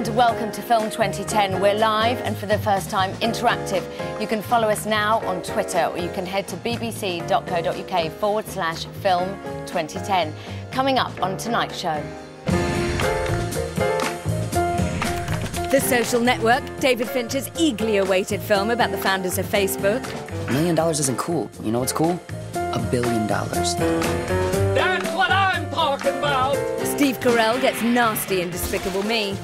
And welcome to Film 2010. We're live and for the first time interactive. You can follow us now on Twitter or you can head to bbc.co.uk/film 2010. Coming up on tonight's show. The Social Network, David Fincher's eagerly awaited film about the founders of Facebook. $1 million isn't cool. You know what's cool? $1 billion. That's what I'm talking about! Steve Carell gets nasty in Despicable Me.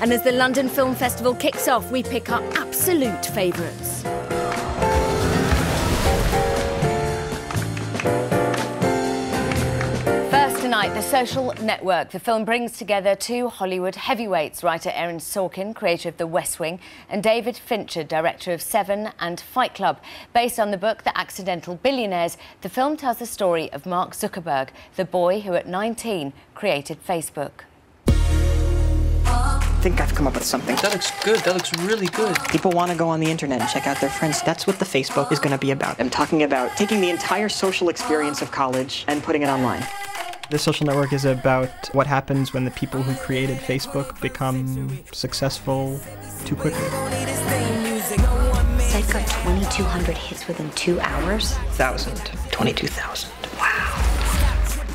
And as the London Film Festival kicks off, we pick our absolute favourites. First tonight, The Social Network. The film brings together two Hollywood heavyweights, writer Aaron Sorkin, creator of The West Wing, and David Fincher, director of Seven and Fight Club. Based on the book The Accidental Billionaires, the film tells the story of Mark Zuckerberg, the boy who at 19 created Facebook. I think I've come up with something. That looks good. That looks really good. People want to go on the internet and check out their friends. That's what the Facebook is going to be about. I'm talking about taking the entire social experience of college and putting it online. The Social Network is about what happens when the people who created Facebook become successful too quickly. Site got 2,200 hits within 2 hours? 22,000. Wow.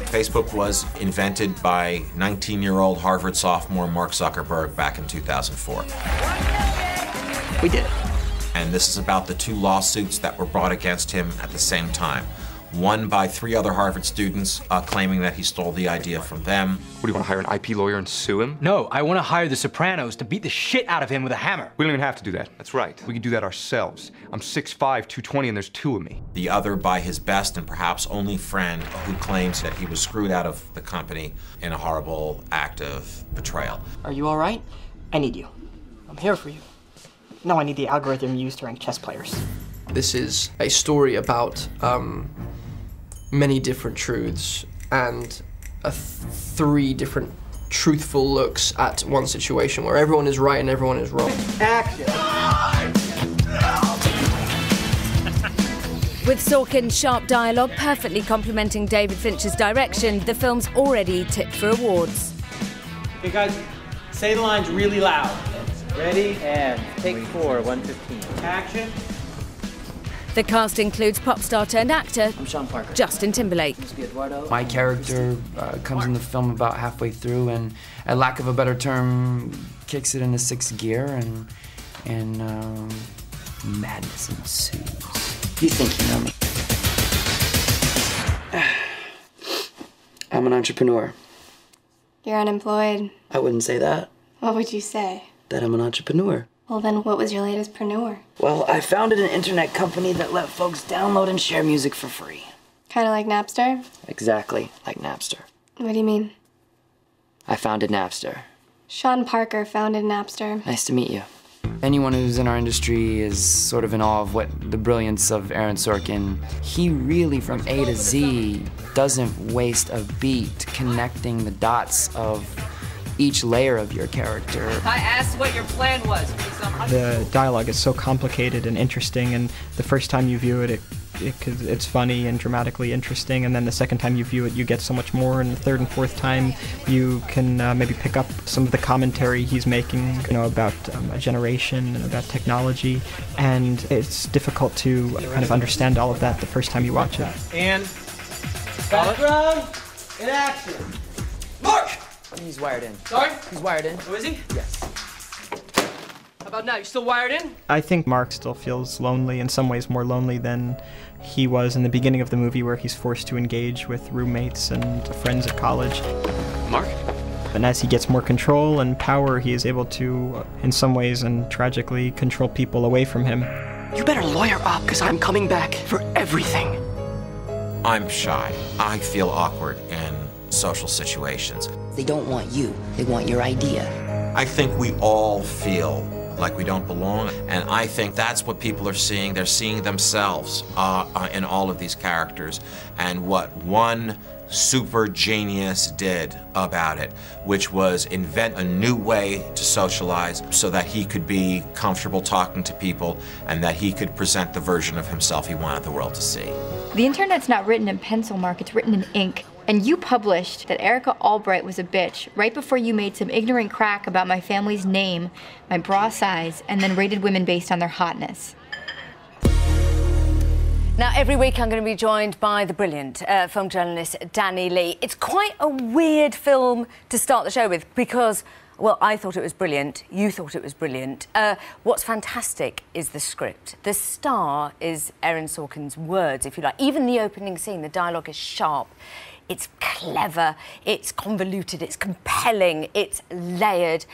Facebook was invented by 19-year-old Harvard sophomore Mark Zuckerberg back in 2004. We did it. And this is about the two lawsuits that were brought against him at the same time. One by 3 other Harvard students claiming that he stole the idea from them. What, do you want to hire an IP lawyer and sue him? No, I want to hire the Sopranos to beat the shit out of him with a hammer. We don't even have to do that. That's right. We can do that ourselves. I'm 6'5", 220, and there's 2 of me. The other by his best and perhaps only friend who claims that he was screwed out of the company in a horrible act of betrayal. Are you all right? I need you. I'm here for you. No, I need the algorithm used to rank chess players. This is a story about many different truths and 3 different truthful looks at one situation where everyone is right and everyone is wrong. Action! With Sorkin's sharp dialogue perfectly complementing David Fincher's direction, the film's already tipped for awards. Okay guys, say the lines really loud. Ready? And take 4, 1:15. Action. The cast includes pop star turned actor I'm Sean Parker. Justin Timberlake. My character comes in the film about halfway through and, at lack of a better term, kicks it into 6th gear and madness ensues. You think you know me? I'm an entrepreneur. You're unemployed. I wouldn't say that. What would you say? That I'm an entrepreneur. Well, then what was your latest preneur? Well, I founded an internet company that let folks download and share music for free. Kind of like Napster? Exactly like Napster. What do you mean? I founded Napster. Sean Parker founded Napster. Nice to meet you. Anyone who's in our industry is sort of in awe of what the brilliance of Aaron Sorkin. He really, from A to Z, doesn't waste a beat connecting the dots of each layer of your character. I asked what your plan was. The dialogue is so complicated and interesting, and the first time you view it, it's funny and dramatically interesting, and then the second time you view it, you get so much more, and the third and fourth time, you can maybe pick up some of the commentary he's making, you know, about a generation and about technology, and it's difficult to kind of understand all of that the first time you watch it. And background in action. Mark! He's wired in. Sorry? He's wired in. Oh, is he? Yes. How about now? You still wired in? I think Mark still feels lonely, in some ways more lonely than he was in the beginning of the movie, where he's forced to engage with roommates and friends at college. Mark? And as he gets more control and power, he is able to, in some ways and tragically, control people away from him. You better lawyer up, because I'm coming back for everything. I'm shy. I feel awkward in social situations. They don't want you. They want your idea. I think we all feel like we don't belong, and I think that's what people are seeing. They're seeing themselves in all of these characters, and what one super genius did about it, which was invent a new way to socialize so that he could be comfortable talking to people and that he could present the version of himself he wanted the world to see. The internet's not written in pencil, Mark, it's written in ink. And you published that Erica Albright was a bitch right before you made some ignorant crack about my family's name, my bra size, and then rated women based on their hotness. Now, every week I'm going to be joined by the brilliant film journalist Danny Leigh. It's quite a weird film to start the show with because, well, I thought it was brilliant, you thought it was brilliant. What's fantastic is the script. The star is Aaron Sorkin's words, if you like. Even the opening scene, the dialogue is sharp. It's clever, it's convoluted, it's compelling, it's layered.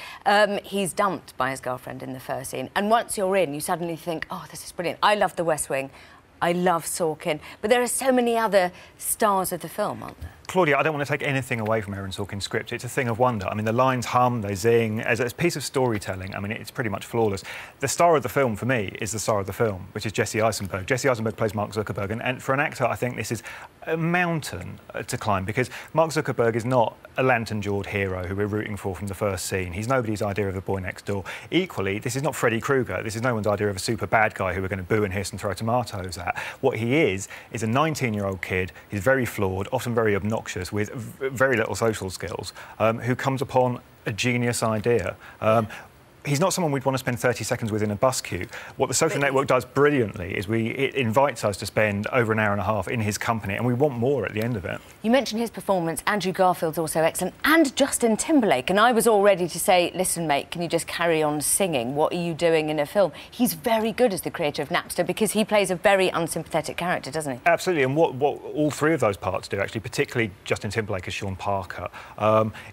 He's dumped by his girlfriend in the first scene. And once you're in, you suddenly think, oh, this is brilliant. I love The West Wing. I love Sorkin. But there are so many other stars of the film, aren't there? Claudia, I don't want to take anything away from Aaron Sorkin's script. It's a thing of wonder. I mean, the lines hum, they zing. As a piece of storytelling, I mean, it's pretty much flawless. The star of the film, for me, is the star of the film, which is Jesse Eisenberg. Jesse Eisenberg plays Mark Zuckerberg, and for an actor, I think this is a mountain to climb, because Mark Zuckerberg is not a lantern-jawed hero who we're rooting for from the first scene. He's nobody's idea of the boy next door. Equally, this is not Freddy Krueger. This is no one's idea of a super bad guy who we're going to boo and hiss and throw tomatoes at. What he is a 19-year-old kid. He's very flawed, often very obnoxious, with very little social skills, who comes upon a genius idea. He's not someone we'd want to spend 30 seconds with in a bus queue. What the Social Network does brilliantly is it invites us to spend over an hour and a half in his company, and we want more at the end of it. You mentioned his performance. Andrew Garfield's also excellent, and Justin Timberlake. And I was all ready to say, listen, mate, can you just carry on singing? What are you doing in a film? He's very good as the creator of Napster, because he plays a very unsympathetic character, doesn't he? Absolutely, and what all three of those parts do, actually, particularly Justin Timberlake as Sean Parker,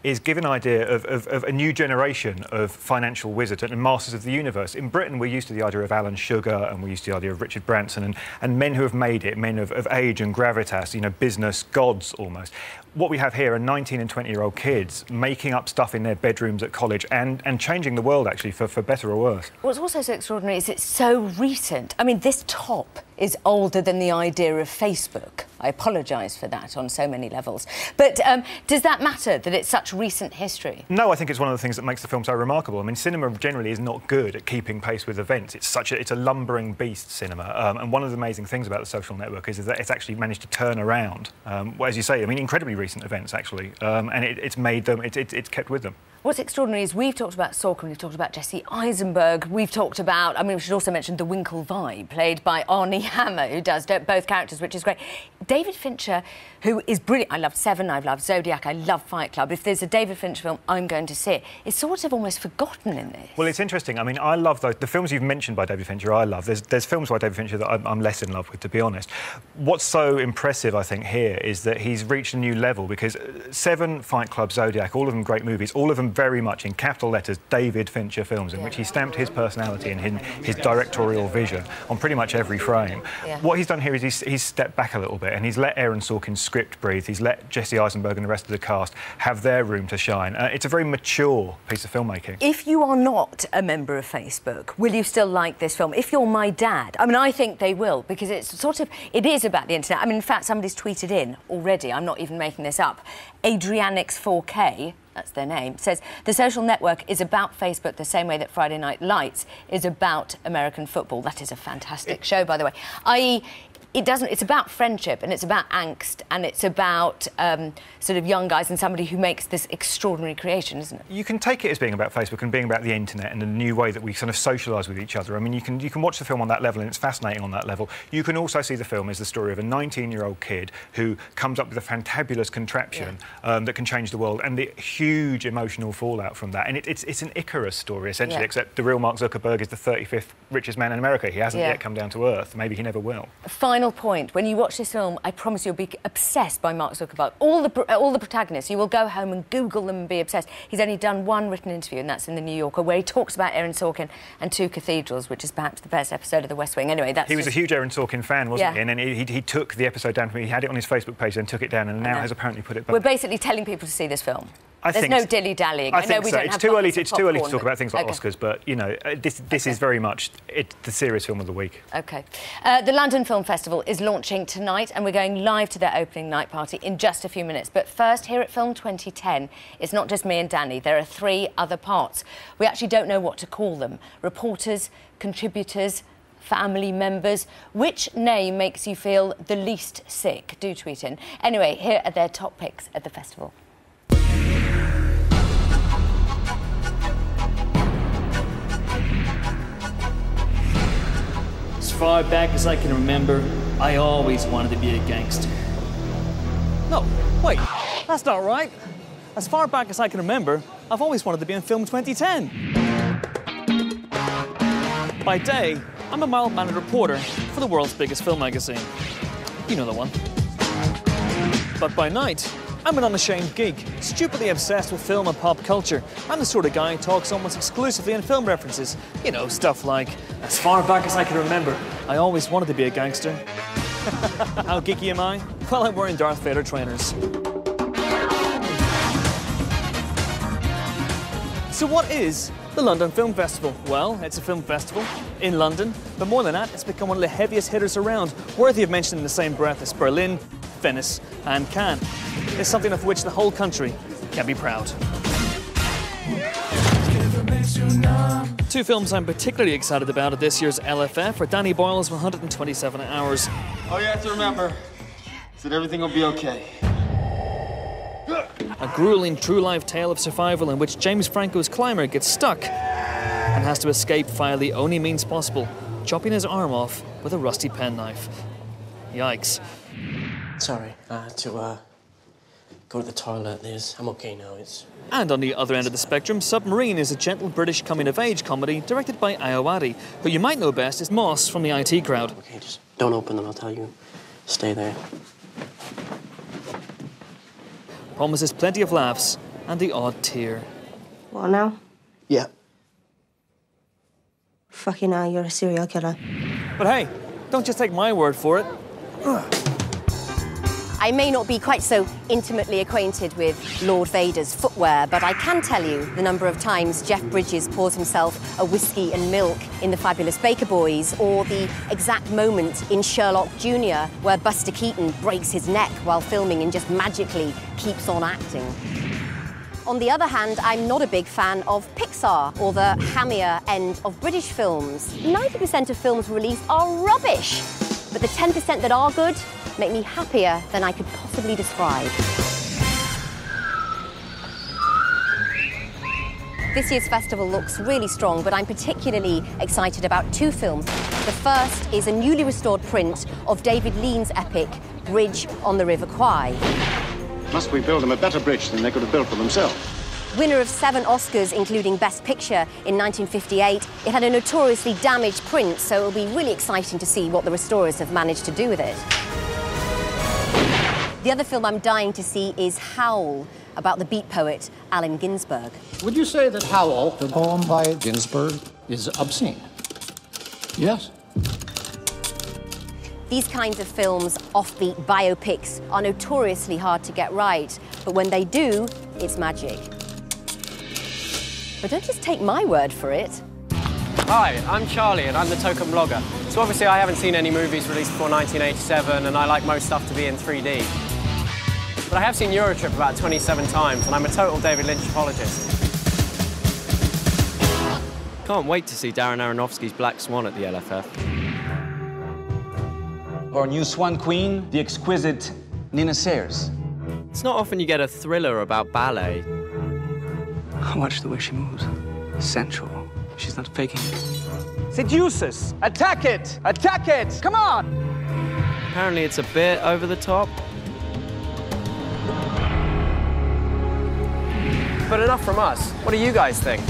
is give an idea of a new generation of financial wizard and masters of the universe. In Britain, we're used to the idea of Alan Sugar, and we're used to the idea of Richard Branson, and men who have made it, men of age and gravitas, you know, business gods almost. What we have here are 19 and 20-year-old kids making up stuff in their bedrooms at college and changing the world, actually, for better or worse. What's also so extraordinary is it's so recent. I mean, this top is older than the idea of Facebook. I apologise for that on so many levels. But does that matter, that it's such recent history? No, I think it's one of the things that makes the film so remarkable. I mean, cinema generally is not good at keeping pace with events. It's a lumbering beast, cinema. And one of the amazing things about The Social Network is that it's actually managed to turn around, well, as you say, I mean, incredibly recent events, actually. And it's made them, it's kept with them. What's extraordinary is we've talked about Sorkin, we've talked about Jesse Eisenberg, we've talked about, I mean, we should also mention the Winkle Vibe, played by Arnie Hammer, who does both characters, which is great. David Fincher, who is brilliant. I love Seven, I love Zodiac, I love Fight Club. If there's a David Fincher film, I'm going to see it. It's sort of almost forgotten in this. Well, it's interesting. I mean, I love those. The films you've mentioned by David Fincher, I love. There's films by David Fincher that I'm less in love with, to be honest. What's so impressive, I think, here is that he's reached a new level, because Seven, Fight Club, Zodiac, all of them great movies, all of them very much in capital letters David Fincher films, in which he stamped his personality and his directorial vision on pretty much every frame. Yeah. What he's done here is he's stepped back a little bit, and he's let Aaron Sorkin's script breathe. He's let Jesse Eisenberg and the rest of the cast have their room to shine. It's a very mature piece of filmmaking. If you are not a member of Facebook, will you still like this film? If you're my dad, I mean, I think they will, because it is about the internet. I mean, in fact, somebody's tweeted in already, I'm not even making this up, Adrianix4K, that's their name, says The Social Network is about Facebook the same way that Friday Night Lights is about American football. That is a fantastic show, by the way. I.e., it's about friendship, and it's about angst, and it's about sort of young guys and somebody who makes this extraordinary creation, isn't it? You can take it as being about Facebook and being about the internet and the new way that we sort of socialise with each other. I mean, you can watch the film on that level, and it's fascinating on that level. You can also see the film as the story of a 19-year-old kid who comes up with a fantabulous contraption that can change the world, and the huge emotional fallout from that. And it's an Icarus story, essentially, except the real Mark Zuckerberg is the 35th richest man in America. He hasn't yet come down to earth. Maybe he never will. Final point, when you watch this film, I promise you'll be obsessed by Mark Zuckerberg. All the protagonists, you will go home and Google them and be obsessed. He's only done one written interview, and that's in The New Yorker, where he talks about Aaron Sorkin and Two Cathedrals, which is perhaps the best episode of The West Wing. Anyway, he was a huge Aaron Sorkin fan, wasn't he? And then he took the episode down from me. He had it on his Facebook page, then took it down, and now has apparently put it back. We're basically telling people to see this film. There's no dilly-dallying. I know we don't have too early to talk about things like Oscars, but, you know, this is very much the serious film of the week. OK. The London Film Festival is launching tonight, and we're going live to their opening night party in just a few minutes. But first, here at Film 2010, it's not just me and Danny. There are 3 other parts. We actually don't know what to call them. Reporters, contributors, family members. Which name makes you feel the least sick? Do tweet in. Anyway, here are their top picks at the festival. As far back as I can remember, I always wanted to be a gangster. No, wait, that's not right. As far back as I can remember, I've always wanted to be in Film 2010. By day, I'm a mild-mannered reporter for the world's biggest film magazine. You know the one. But by night, I'm an unashamed geek, stupidly obsessed with film and pop culture. I'm the sort of guy who talks almost exclusively in film references. You know, stuff like, as far back as I can remember, I always wanted to be a gangster. How geeky am I? Well, I'm wearing Darth Vader trainers. So what is the London Film Festival? Well, it's a film festival in London, but more than that, it's become one of the heaviest hitters around, worthy of mention in the same breath as Berlin, Venice and Cannes. It's something of which the whole country can be proud. Two films I'm particularly excited about at this year's LFF are Danny Boyle's 127 Hours. All you have to remember is that everything will be okay. A grueling true-life tale of survival in which James Franco's climber gets stuck and has to escape via the only means possible, chopping his arm off with a rusty penknife. Yikes. Sorry, I had to go to the toilet. I'm okay now. And on the other end of the spectrum, Submarine is a gentle British coming-of-age comedy directed by Ayawadi, who you might know best as Moss from the IT Crowd. Okay, just don't open them, I'll tell you. Stay there. Promises plenty of laughs and the odd tear. What now? Yeah. Fucking hell, you're a serial killer. But hey, don't just take my word for it. I may not be quite so intimately acquainted with Lord Vader's footwear, but I can tell you the number of times Jeff Bridges pours himself a whiskey and milk in The Fabulous Baker Boys, or the exact moment in Sherlock Jr. where Buster Keaton breaks his neck while filming and just magically keeps on acting. On the other hand, I'm not a big fan of Pixar, or the hammier end of British films. 90% of films released are rubbish, but the 10% that are good make me happier than I could possibly describe. This year's festival looks really strong, but I'm particularly excited about two films. The first is a newly restored print of David Lean's epic, Bridge on the River Kwai. Must we build them a better bridge than they could have built for themselves? Winner of 7 Oscars, including Best Picture in 1958, it had a notoriously damaged print, so it'll be really exciting to see what the restorers have managed to do with it. The other film I'm dying to see is Howl, about the beat poet Allen Ginsberg. Would you say that Howl, the poem by Ginsberg, is obscene? Yes. These kinds of films, offbeat biopics, are notoriously hard to get right, but when they do, it's magic. But don't just take my word for it. Hi, I'm Charlie and I'm the token blogger. So obviously I haven't seen any movies released before 1987 and I like most stuff to be in 3D. But I have seen Eurotrip about 27 times and I'm a total David Lynch apologist. Can't wait to see Darren Aronofsky's Black Swan at the LFF. Our new Swan Queen, the exquisite Nina Sayers. It's not often you get a thriller about ballet. Watch the way she moves. Sensual. She's not faking it. Seducers! Attack it! Attack it! Come on! Apparently it's a bit over the top. But enough from us. What do you guys think?